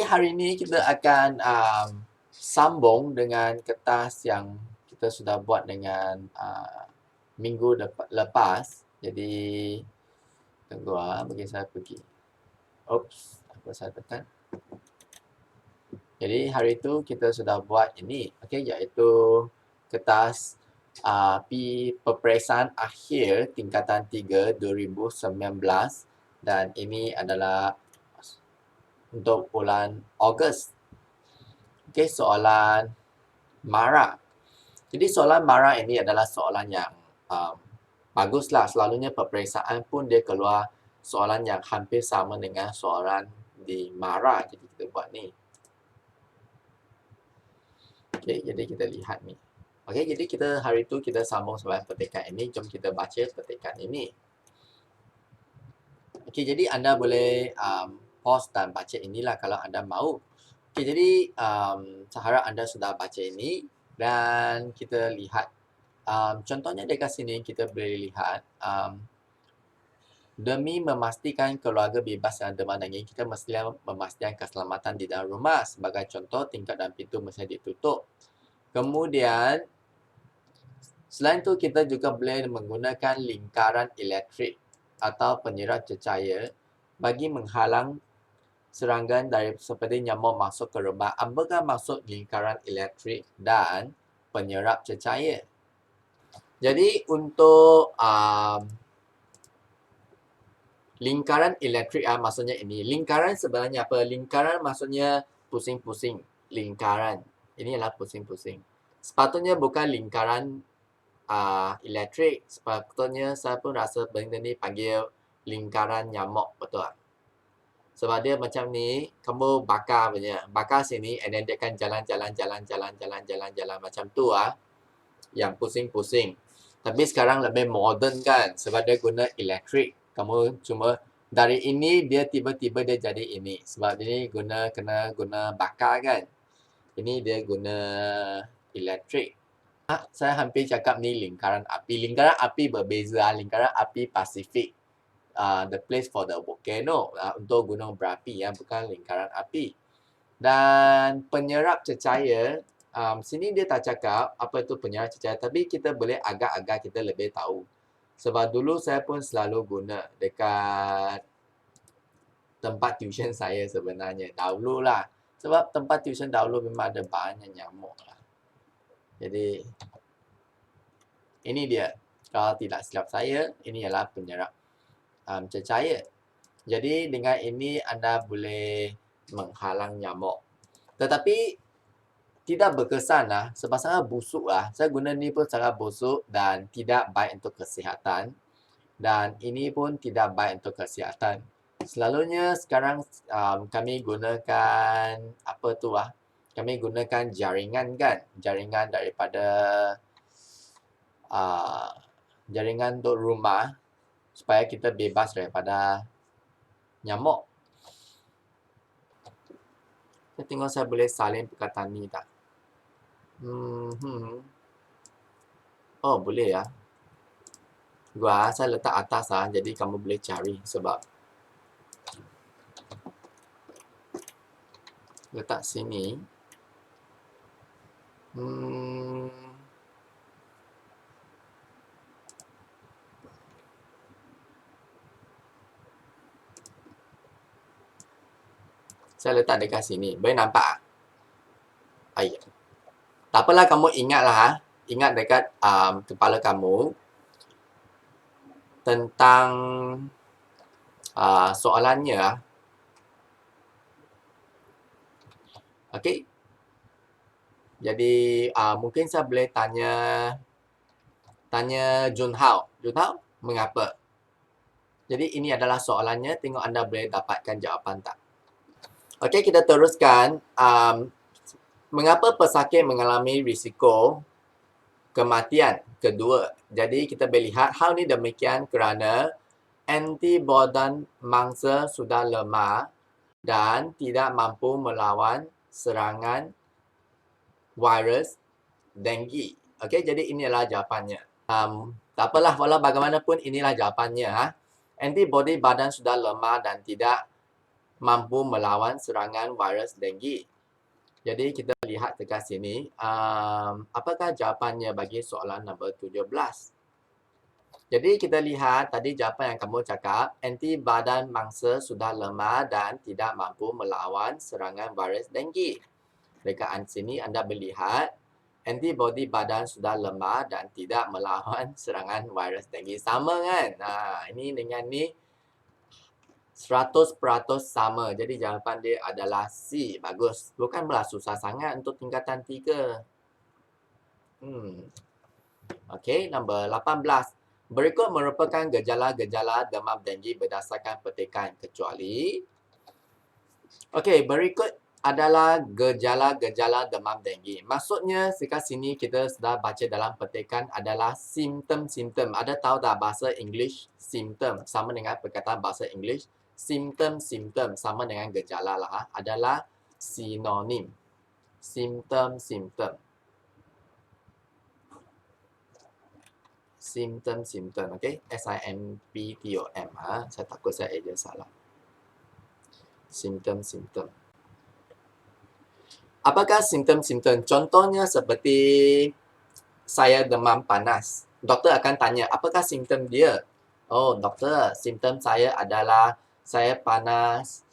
hari ini kita akan sambung dengan kertas yang kita sudah buat dengan minggu lepas. Jadi, tunggu bagi saya pergi. Oops, apa saya tekan. Jadi, hari itu kita sudah buat ini, okey, iaitu kertas peperiksaan akhir tingkatan 3 2019 dan ini adalah untuk bulan Ogos. Okey, soalan MARA. Jadi soalan MARA ini adalah soalan yang baguslah. Selalunya peperiksaan pun dia keluar soalan yang hampir sama dengan soalan di MARA. Jadi kita buat ni. Okey, jadi kita lihat ni. Okey, jadi kita hari itu kita sambung sampai petikan ini. Jom kita baca petikan ini. Okey, jadi anda boleh pause dan baca inilah kalau anda mahu. Okey, jadi saya harap anda sudah baca ini dan kita lihat. Contohnya dekat sini kita boleh lihat demi memastikan keluarga bebas dan demam denggi, kita mestilah memastikan keselamatan di dalam rumah. Sebagai contoh, tingkap dan pintu mesti ditutup. Kemudian, selain itu kita juga boleh menggunakan lingkaran elektrik atau penyerap cahaya bagi menghalang serangga seperti nyamuk masuk ke rumah. Apakah maksud lingkaran elektrik dan penyerap cahaya? Jadi untuk lingkaran elektrik maksudnya ini. Lingkaran sebenarnya apa? Lingkaran maksudnya pusing-pusing. Lingkaran. Ini adalah pusing-pusing. Sepatutnya bukan lingkaran elektrik. Sepatutnya saya pun rasa benda ni panggil lingkaran nyamuk. Betul tak? Sebab dia macam ni, kamu bakar punya. Bakar sini and then dia akan jalan macam tu yang pusing-pusing. Tapi sekarang lebih moden kan sebab dia guna elektrik. Kamu cuma dari ini dia tiba-tiba dia jadi ini. Sebab ini kena guna bakar kan. Ini dia guna elektrik. Saya hampir cakap ni lingkaran api. Lingkaran api berbeza. Lingkaran api Pasifik. The place for the volcano. Untuk gunung berapi bukan lingkaran api. Dan penyerap cahaya, sini dia tak cakap apa itu penyerap cahaya, tapi kita boleh agak-agak kita lebih tahu. Sebab dulu saya pun selalu guna dekat tempat tuition saya sebenarnya. Dahululah. Sebab tempat tuition dahulu memang ada banyak nyamuk lah. Jadi, ini dia. Kalau tidak silap saya, ini adalah penyerap cahaya. Jadi, dengan ini anda boleh menghalang nyamuk. Tetapi, tidak berkesan sebab sangat busuk Saya guna ni pun sangat busuk dan tidak baik untuk kesihatan. Dan ini pun tidak baik untuk kesihatan. Selalunya sekarang kami gunakan apa tu kami gunakan jaringan kan. Jaringan daripada jaringan untuk rumah supaya kita bebas daripada nyamuk. Saya tengok saya boleh salin perkataan ni tak? Oh, boleh saya letak atas jadi kamu boleh cari sebab letak sini. Saya letak dekat sini. Boleh nampak? Tak apalah, kamu ingatlah ingat dekat kepala kamu tentang soalannya. Okey. Jadi mungkin saya boleh tanya Junhao. Junhao, mengapa? Jadi ini adalah soalannya. Tengok anda boleh dapatkan jawapan tak? Okey, kita teruskan. Mengapa pesakit mengalami risiko kematian kedua? Jadi kita boleh lihat hal ni demikian kerana antibodi mangsa sudah lemah dan tidak mampu melawan serangan virus denggi. Okey, jadi inilah jawapannya. Tak apalah, walau bagaimanapun inilah jawapannya. Antibodi badan sudah lemah dan tidak mampu melawan serangan virus denggi. Jadi kita lihat dekat sini, apakah jawapannya bagi soalan nombor 17? Jadi kita lihat tadi jawapan yang kamu cakap, anti badan mangsa sudah lemah dan tidak mampu melawan serangan virus denggi. Dekat sini anda melihat antibody badan sudah lemah dan tidak melawan serangan virus denggi. Sama kan? Ini dengan ni 100% sama. Jadi jawapan dia adalah C. Bagus. Bukanlah susah sangat untuk tingkatan 3. Okey, nombor 18. Berikut merupakan gejala-gejala demam denggi berdasarkan petikan kecuali. Okey, berikut adalah gejala-gejala demam denggi. Maksudnya dekat sini kita sudah baca dalam petikan adalah simptom-simptom. Ada tahu tak bahasa English simptom sama dengan perkataan bahasa English simptom-simptom sama dengan gejala lah. Adalah sinonim. Simptom-simptom. Simptom-simptom, okey? S-I-M-P-T-O-M. Saya takut saya agent salah. Simptom-simptom. Apakah simptom-simptom? Contohnya seperti saya demam panas. Doktor akan tanya, apakah simptom dia? Oh, doktor, simptom saya adalah saya panas,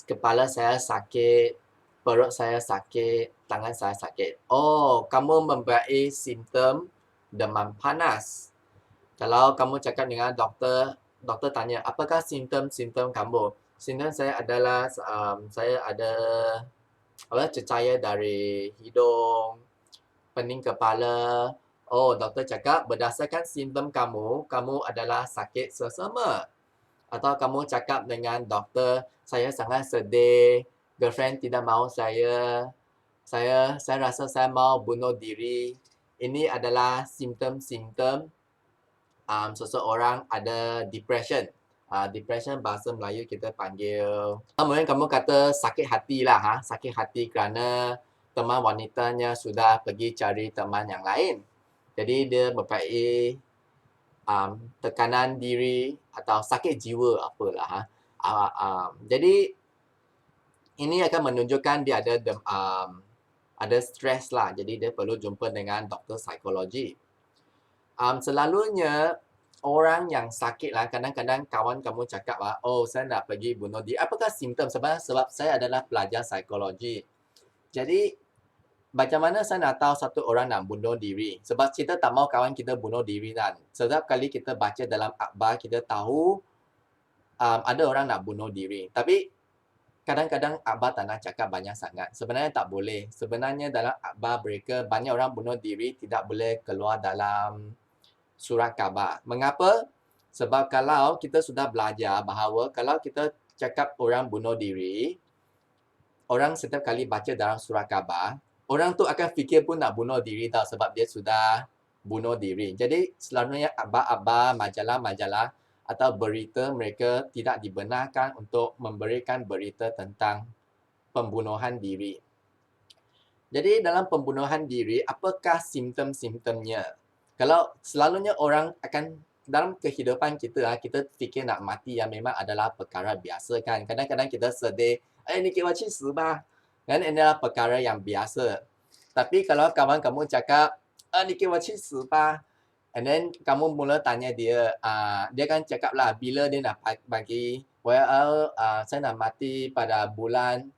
kepala saya sakit, perut saya sakit, tangan saya sakit. Oh, kamu mempunyai simptom demam panas. Kalau kamu cakap dengan doktor, doktor tanya, apakah simptom-simptom kamu? Simptom saya adalah saya ada cecair dari hidung, pening kepala. Oh, doktor cakap berdasarkan simptom kamu, kamu adalah sakit selsema. Atau kamu cakap dengan doktor, saya sangat sedih, girlfriend tidak mahu saya rasa saya mau bunuh diri. Ini adalah simptom-simptom seseorang ada depression. Depression bahasa Melayu kita panggil. Mungkin kamu kata sakit hati lah. Sakit hati kerana teman wanitanya sudah pergi cari teman yang lain. Jadi dia mempunyai tekanan diri atau sakit jiwa apalah. Jadi ini akan menunjukkan dia ada stres lah. Jadi dia perlu jumpa dengan doktor psikologi. Selalunya orang yang sakit lah, kadang-kadang kawan kamu cakap lah, oh saya nak pergi bunuh diri. Apakah simptom? Sebab saya adalah pelajar psikologi. Jadi, macam mana saya nak tahu satu orang nak bunuh diri? Sebab kita tak mahu kawan kita bunuh diri kan. Setiap kali kita baca dalam akhbar, kita tahu ada orang nak bunuh diri. Tapi, kadang-kadang akhbar tak nak cakap banyak sangat. Sebenarnya tak boleh. Sebenarnya dalam akhbar mereka, banyak orang bunuh diri tidak boleh keluar dalam surat khabar. Mengapa? Sebab kalau kita sudah belajar bahawa kalau kita cakap orang bunuh diri, orang setiap kali baca dalam surat khabar, orang tu akan fikir pun nak bunuh diri tau sebab dia sudah bunuh diri. Jadi selalunya akhbar-akhbar, majalah-majalah atau berita mereka tidak dibenarkan untuk memberikan berita tentang pembunuhan diri. Jadi dalam pembunuhan diri, apakah simptom-simptomnya? Kalau selalunya orang akan dalam kehidupan kita, kita fikir nak mati yang memang adalah perkara biasa kan. Kadang-kadang kita sedih, ni kita去死吧. Dan ini adalah perkara yang biasa. Tapi kalau kawan kamu cakap, ni kita去死吧. And then kamu mula tanya dia, dia kan cakap lah bila dia nak bagi, saya nak mati pada bulan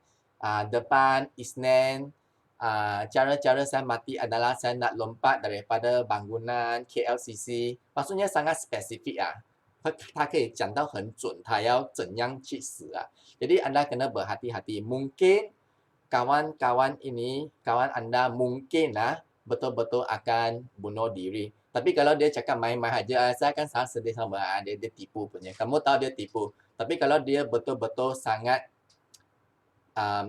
depan Isnin. Cara-cara saya mati adalah saya nak lompat daripada bangunan KLCC. Maksudnya sangat spesifik lah. 他可以讲到很准，他要怎样去死啊。Jadi anda kena berhati-hati. Mungkin kawan-kawan ini, kawan anda mungkin lah betul-betul akan bunuh diri. Tapi kalau dia cakap main-main aja, saya akan sangat sedih sama dia tipu punya. Kamu tahu dia tipu. Tapi kalau dia betul-betul sangat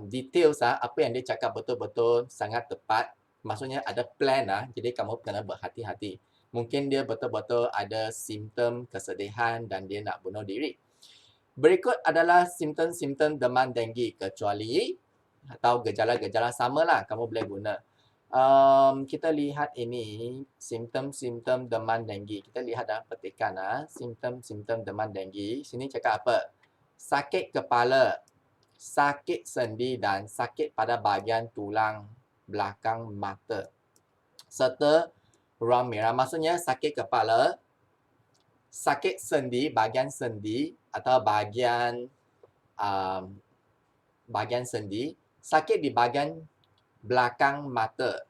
details apa yang dia cakap betul-betul sangat tepat. Maksudnya ada plan lah. Jadi kamu kena berhati-hati. Mungkin dia betul-betul ada simptom kesedihan dan dia nak bunuh diri. Berikut adalah simptom-simptom demam denggi kecuali atau gejala-gejala samalah kamu boleh guna. Kita lihat ini simptom-simptom demam denggi. Kita lihat dalam petikan simptom-simptom demam denggi. Sini cakap apa? Sakit kepala. sakit sendi dan sakit pada bahagian tulang belakang mata. Serta ruam merah. Maksudnya sakit kepala, sakit sendi, bahagian sendi atau bahagian sendi, sakit di bahagian belakang mata.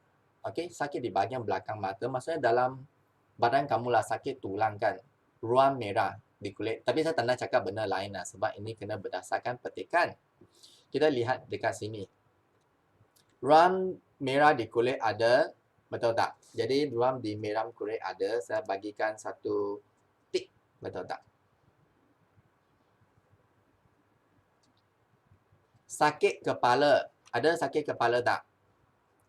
Okey, sakit di bahagian belakang mata maksudnya dalam badan kamu lah sakit tulang kan. Ruam merah di kulit. Tapi saya tak nak cakap benda lain lah sebab ini kena berdasarkan petikan. Kita lihat dekat sini. Ruam merah di kulit ada, betul tak? Jadi ruam di merah kulit ada, saya bagikan satu tik, betul tak? Sakit kepala. Ada sakit kepala tak?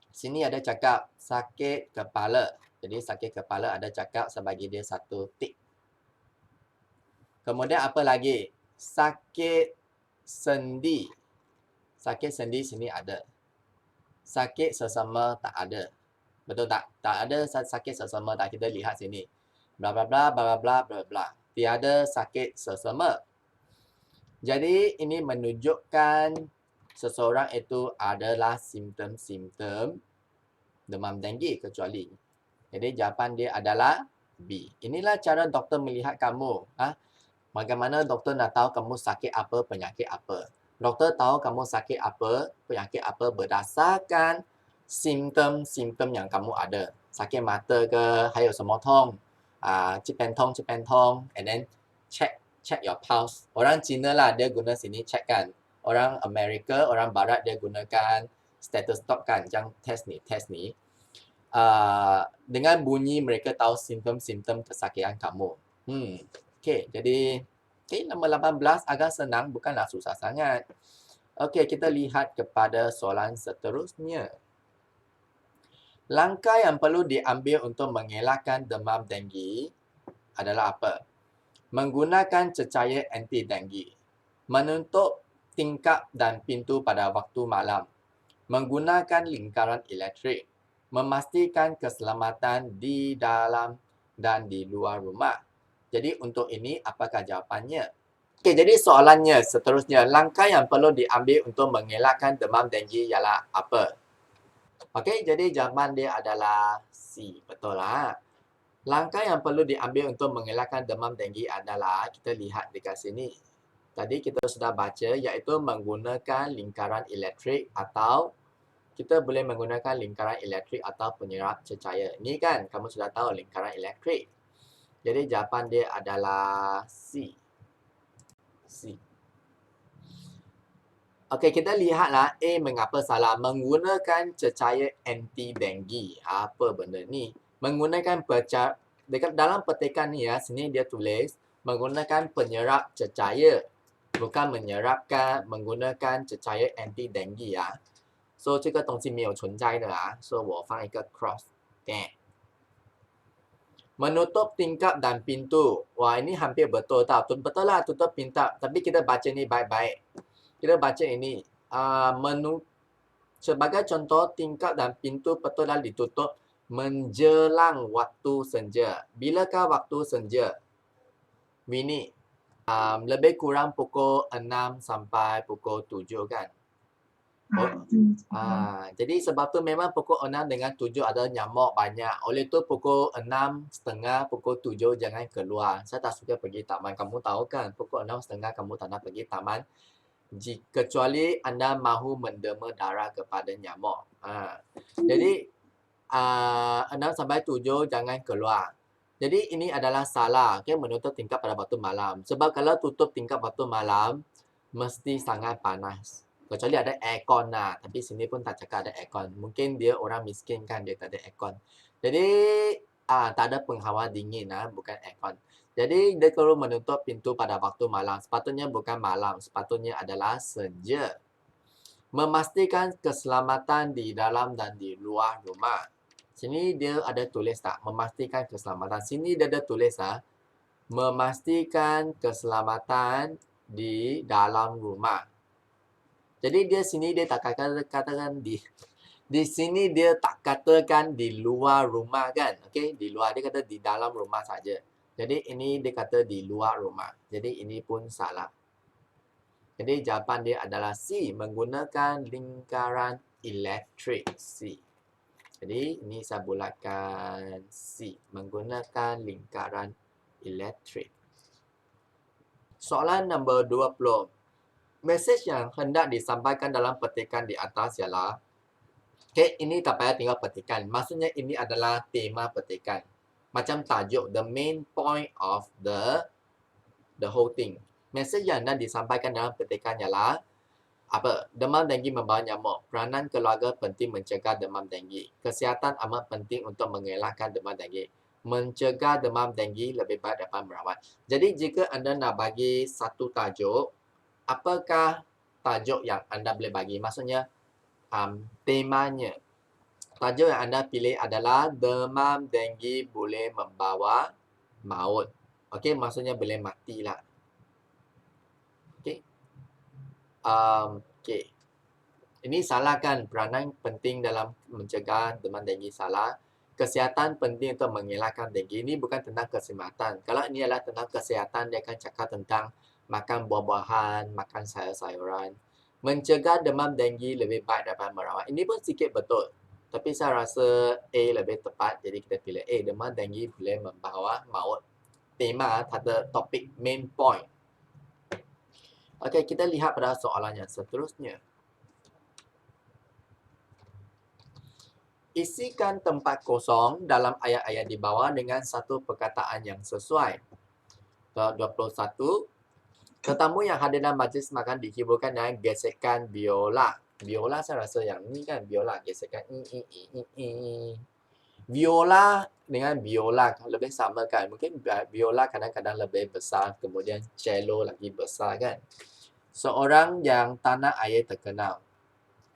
Sini ada cakap sakit kepala. Jadi sakit kepala ada cakap saya bagi dia satu tik. Kemudian apa lagi? Sakit sendi. Sakit sendi sini ada. Sakit sesama tak ada. Betul tak? Tak ada sakit sesama tak. Kita lihat sini. Bla bla bla bla bla bla bla. Tiada sakit sesama. Jadi ini menunjukkan seseorang itu adalah simptom-simptom demam denggi kecuali. Jadi jawapan dia adalah B. Inilah cara doktor melihat kamu. Bagaimana doktor nak tahu kamu sakit apa, penyakit apa. Doktor tahu kamu sakit apa, penyakit apa berdasarkan simptom-simptom yang kamu ada. Sakit mata ke, 还有什么痛? 这边痛, and then check your pulse. Orang Cina lah dia guna sini check kan. Orang Amerika, orang Barat dia gunakan stethoscope kan. Yang test ni. Dengan bunyi mereka tahu simptom-simptom kesakitan kamu. Okey, jadi nombor 18 agak senang, bukanlah susah sangat. Okey, kita lihat kepada soalan seterusnya. Langkah yang perlu diambil untuk mengelakkan demam denggi adalah apa? Menggunakan cecair anti denggi. Menutup tingkap dan pintu pada waktu malam. Menggunakan lingkaran elektrik. Memastikan keselamatan di dalam dan di luar rumah. Jadi untuk ini apakah jawapannya? Okey, jadi soalannya seterusnya. Langkah yang perlu diambil untuk mengelakkan demam denggi ialah apa? Okey, jadi jawapan dia adalah C. Betul lah. Langkah yang perlu diambil untuk mengelakkan demam denggi adalah, kita lihat dekat sini. Tadi kita sudah baca iaitu menggunakan lingkaran elektrik atau kita boleh menggunakan lingkaran elektrik atau penyerap cecair. Ini kan kamu sudah tahu lingkaran elektrik. Jadi jawapan dia adalah C. C. Okey, kita lihatlah A mengapa salah. Menggunakan cecair anti denggi. Apa benda ni? Menggunakan dekat dalam petikan ni ya, sini dia tulis menggunakan penyerap cecair. Bukan menggunakan cecair anti denggi ya. So 这个东西没有存在的啊，所以我放一个 cross. Okay. Menutup tingkap dan pintu. Wah, ini hampir betul tau. Betul lah tutup tingkap. Tapi kita baca ni baik-baik. Kita baca ini. Sebagai contoh, tingkap dan pintu betul-betul ditutup menjelang waktu senja. Bilakah waktu senja? Ini. Lebih kurang pukul 6 sampai pukul 7 kan? Jadi sebab tu memang pukul 6 dengan 7 ada nyamuk banyak. Oleh tu pukul 6.30, pukul 7 jangan keluar. Saya tak suka pergi taman. Kamu tahu kan, pukul 6.30 kamu tak nak pergi taman. Kecuali anda mahu mendema darah kepada nyamuk. Jadi 6 sampai 7 jangan keluar. Jadi ini adalah salah. Okay? Menutup tingkap pada waktu malam. Sebab kalau tutup tingkap waktu malam, mesti sangat panas. Kecuali ada aircon lah. Tapi sini pun tak cakap ada aircon. Mungkin dia orang miskin kan, dia tak ada aircon. Jadi, tak ada penghawa dingin lah, bukan aircon. Jadi, dia perlu menutup pintu pada waktu malam. Sepatutnya bukan malam. Sepatutnya adalah senja. Memastikan keselamatan di dalam dan di luar rumah. Sini dia ada tulis tak? Memastikan keselamatan. Sini dia ada tulis tak? Memastikan keselamatan di dalam rumah. Jadi dia sini dia tak katakan di sini dia tak katakan di luar rumah kan. Okey, di luar dia kata di dalam rumah saja. Jadi ini dia kata di luar rumah. Jadi ini pun salah. Jadi jawapan dia adalah C, menggunakan lingkaran elektrik. C. Jadi ini saya bulatkan C, menggunakan lingkaran elektrik. Soalan nombor 20. Mesej yang hendak disampaikan dalam petikan di atas ialah, okay, ini tak payah tinggal petikan. Maksudnya ini adalah tema petikan. Macam tajuk, the main point of the whole thing. Mesej yang hendak disampaikan dalam petikan ialah, apa? Demam denggi membawa nyamuk. Peranan keluarga penting mencegah demam denggi. Kesihatan amat penting untuk mengelakkan demam denggi. Mencegah demam denggi lebih baik daripada merawat. Jadi jika anda nak bagi satu tajuk, apakah tajuk yang anda boleh bagi? Maksudnya, temanya. Tajuk yang anda pilih adalah demam denggi boleh membawa maut. Okey, maksudnya boleh matilah. Okey. Okey. Ini salah kan? Peranan penting dalam mencegah demam denggi salah. Kesihatan penting untuk mengelakkan denggi. Ini bukan tentang kesihatan. Kalau ini adalah tentang kesihatan, dia akan cakap tentang makan buah-buahan, makan sayur-sayuran. Mencegah demam denggi lebih baik daripada merawat. Ini pun sikit betul. Tapi saya rasa A lebih tepat. Jadi kita pilih A. Demam denggi boleh membawa maut. Tema pada topik main point. Okey, kita lihat pada soalan yang seterusnya. Isikan tempat kosong dalam ayat-ayat di bawah dengan satu perkataan yang sesuai. 21. Tetamu yang hadir dalam majlis makan dihiburkan dengan gesekan biola. Biola saya rasa yang ni kan, biola gesekan Viola dengan biola lebih sama kan. Mungkin biola kadang-kadang lebih besar, kemudian cello lagi besar kan. Seorang yang tanah air terkenal.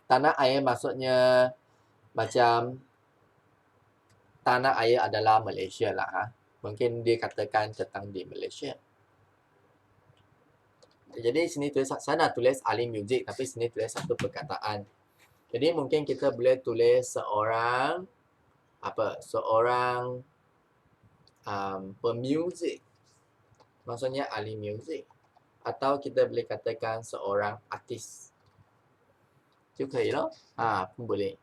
Tanah air maksudnya macam tanah air adalah Malaysia lah. Mungkin dia katakan tentang di Malaysia. Jadi sini tulis, saya nak tulis ahli muzik tapi sini tulis satu perkataan. Jadi mungkin kita boleh tulis seorang pemuzik. Maksudnya ahli muzik. Atau kita boleh katakan seorang artis. Juga lah. Pun boleh.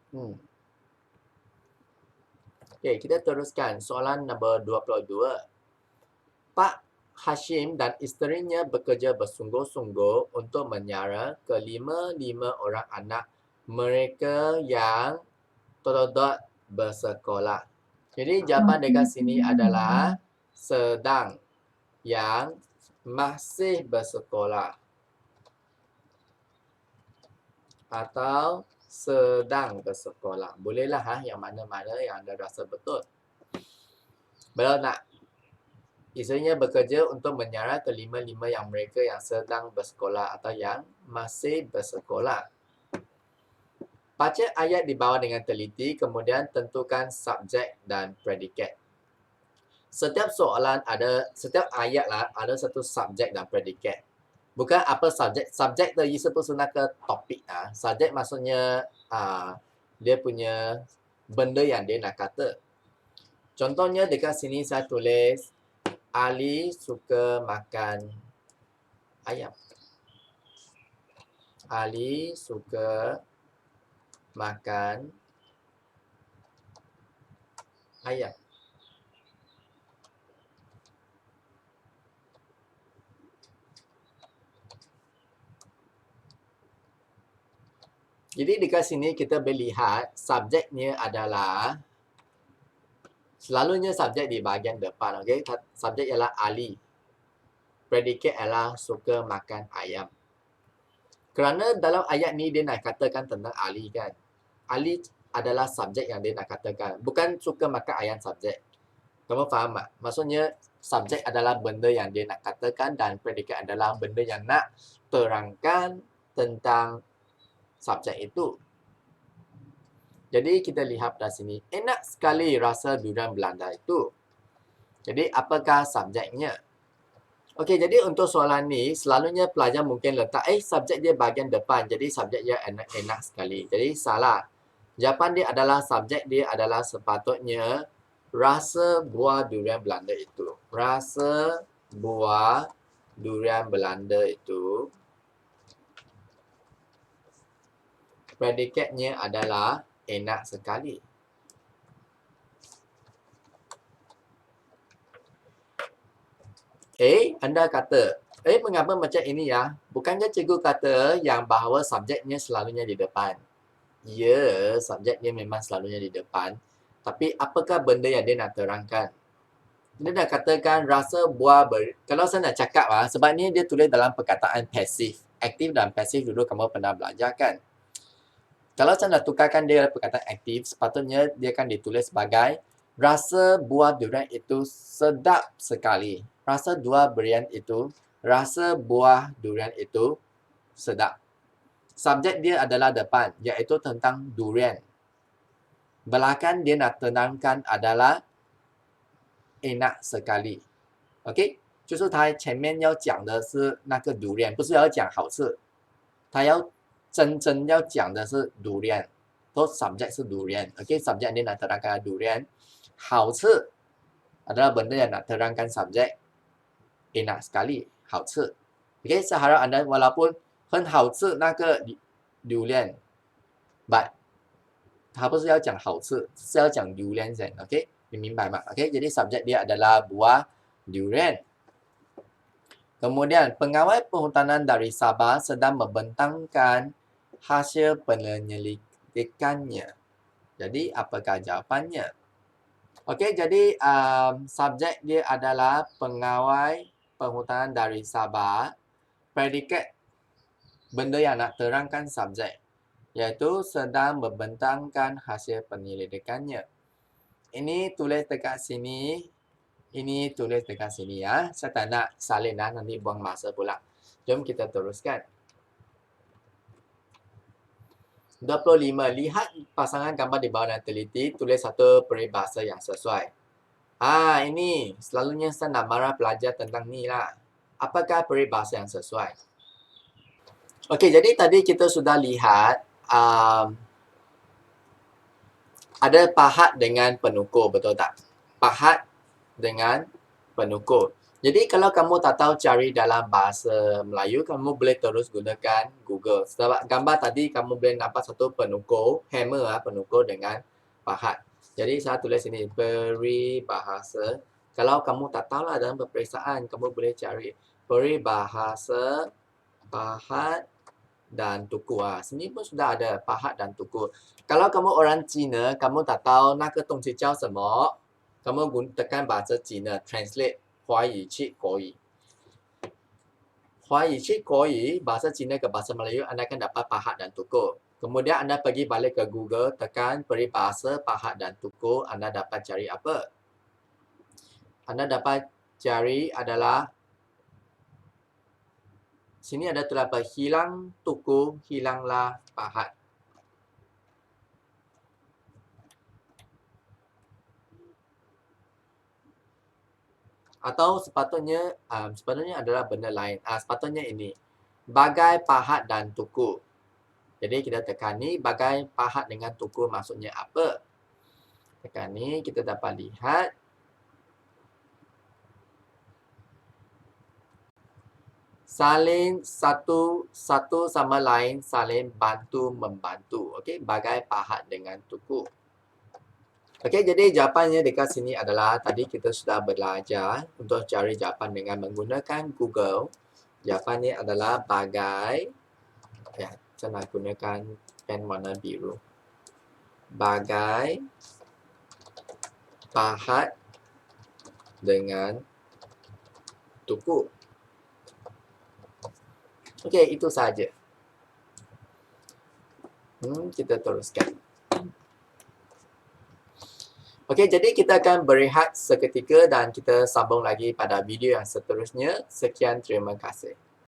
Okey, kita teruskan soalan nombor 22. Pak Hashim dan isterinya bekerja bersungguh-sungguh untuk menyara kelima-lima orang anak mereka yang bersekolah. Jadi jawapan dekat sini adalah sedang, yang masih bersekolah atau sedang bersekolah. Bolehlah yang mana-mana yang anda rasa betul. Kalau nak isterinya bekerja untuk menyara kelima-lima yang mereka yang sedang bersekolah atau yang masih bersekolah. Baca ayat di bawah dengan teliti, kemudian tentukan subjek dan predikat. Setiap ayat lah ada satu subjek dan predikat. Bukan apa subjek. Subjek tu sebenarnya ke topik. Subjek maksudnya dia punya benda yang dia nak kata. Contohnya dekat sini saya tulis Ali suka makan ayam. Ali suka makan ayam. Jadi dekat sini kita boleh lihat subjeknya adalah selalunya subjek di bahagian depan. Okay? Subjek ialah Ali. Predikat ialah suka makan ayam. Kerana dalam ayat ni dia nak katakan tentang Ali kan. Ali adalah subjek yang dia nak katakan. Bukan suka makan ayam subjek. Kamu faham tak? Maksudnya subjek adalah benda yang dia nak katakan dan predikat adalah benda yang nak terangkan tentang subjek itu. Jadi kita lihat pada sini. Enak sekali rasa durian Belanda itu. Jadi apakah subjeknya? Okey, jadi untuk soalan ni selalunya pelajar mungkin letak subjek dia bahagian depan. Jadi subjek dia enak sekali. Jadi salah. Jawapan dia adalah subjek dia adalah sepatutnya rasa buah durian Belanda itu. Rasa buah durian Belanda itu Predikatnya adalah enak sekali. Anda kata, mengapa macam ini ya? Bukannya cikgu kata yang bahawa subjeknya selalunya di depan. Ya, subjeknya memang selalunya di depan. Tapi apakah benda yang dia nak terangkan? Dia nak katakan rasa buah kalau saya nak cakap sebab ni dia tulis dalam perkataan pasif. Aktif dan pasif dulu kamu pernah belajar kan? Kalau saya nak tukarkan dia perkataan aktif, sepatutnya dia akan ditulis sebagai rasa buah durian itu sedap sekali. Rasa buah durian itu sedap. Subjek dia adalah depan, iaitu tentang durian. Belakang dia nak tenangkan adalah enak sekali. OK， 就是他前面要讲的是那个durian，不是要讲好吃，他要真正要讲的是durian，都 subject 是durian。OK，subject dia nak terangkan durian， 好吃 adalah benda yang nak terangkan subjek enak sekali， 好吃。OK， saya harap anda walaupun 很好吃那个durian， but 他不是要讲好吃，是要讲 durian 先。OK， 你明白吗 ？OK， jadi subjek dia adalah buah durian. Kemudian, pengawal perhutanan dari Sabah sedang membentangkan hasil penyelidikannya. Jadi, apakah jawapannya? Okey, jadi subjek dia adalah pengawal perhutanan dari Sabah. Predikat benda yang nak terangkan subjek, iaitu sedang membentangkan hasil penyelidikannya. Ini tulis dekat sini. Ini tulis dekat sini ya. Saya tak nak salin nanti buang masa pula. Jom kita teruskan. 25. Lihat pasangan gambar di bawah dan teliti. Tulis satu peribahasa yang sesuai. Ini selalunya saya nak marah pelajar tentang ni lah. Apakah peribahasa yang sesuai? Okey, jadi tadi kita sudah lihat ada pahat dengan penukur, betul tak? Pahat dengan penukur. Jadi kalau kamu tak tahu cari dalam bahasa Melayu, kamu boleh terus gunakan Google. Sebab gambar tadi kamu boleh nampak satu penukur, hammer penukur dengan pahat. Jadi saya tulis ini peribahasa. Kalau kamu tak tahu lah dalam peperiksaan, kamu boleh cari peribahasa pahat dan tukur. Sini pun sudah ada pahat dan tukur. Kalau kamu orang Cina, kamu tak tahu nak ke tong叫什么, kamu tekan bahasa Cina, translate 华语去国语。华语去国语, bahasa Cina ke bahasa Melayu, anda akan dapat pahat dan tukur. Kemudian anda pergi balik ke Google, tekan peribahasa pahat dan tukur, anda dapat cari apa? Anda dapat cari adalah, sini ada terdapat hilang tukur, hilanglah pahat. Atau sepatutnya adalah benda lain. Sepatutnya ini. Bagai pahat dan tukur. Jadi kita tekan ni, bagai pahat dengan tukur maksudnya apa? Tekan ni, kita dapat lihat. Saling satu sama lain, saling bantu-membantu. Okey, bagai pahat dengan tukur. Okey, jadi jawapannya dekat sini adalah tadi kita sudah belajar untuk cari jawapan dengan menggunakan Google. Jawapannya adalah bagai, saya nak gunakan pen warna biru. Bagai pahat dengan tukur. Okey, itu saja. Kita teruskan. Okey, jadi kita akan berehat seketika dan kita sambung lagi pada video yang seterusnya. Sekian, terima kasih.